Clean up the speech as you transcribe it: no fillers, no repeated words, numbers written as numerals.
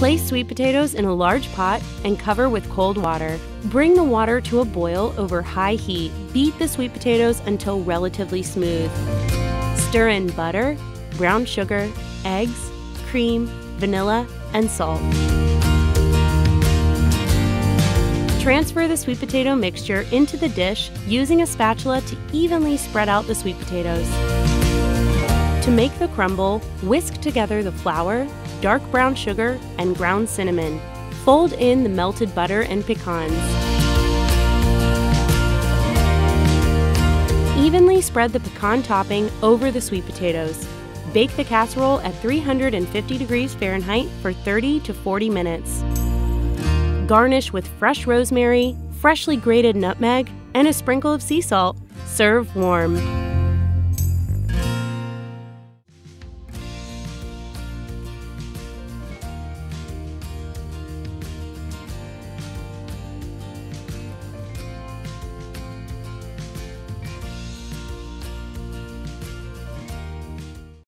Place sweet potatoes in a large pot and cover with cold water. Bring the water to a boil over high heat. Beat the sweet potatoes until relatively smooth. Stir in butter, brown sugar, eggs, cream, vanilla, and salt. Transfer the sweet potato mixture into the dish using a spatula to evenly spread out the sweet potatoes. To make the crumble, whisk together the flour, dark brown sugar, and ground cinnamon. Fold in the melted butter and pecans. Evenly spread the pecan topping over the sweet potatoes. Bake the casserole at 350 degrees Fahrenheit for 30 to 40 minutes. Garnish with fresh rosemary, freshly grated nutmeg, and a sprinkle of sea salt. Serve warm.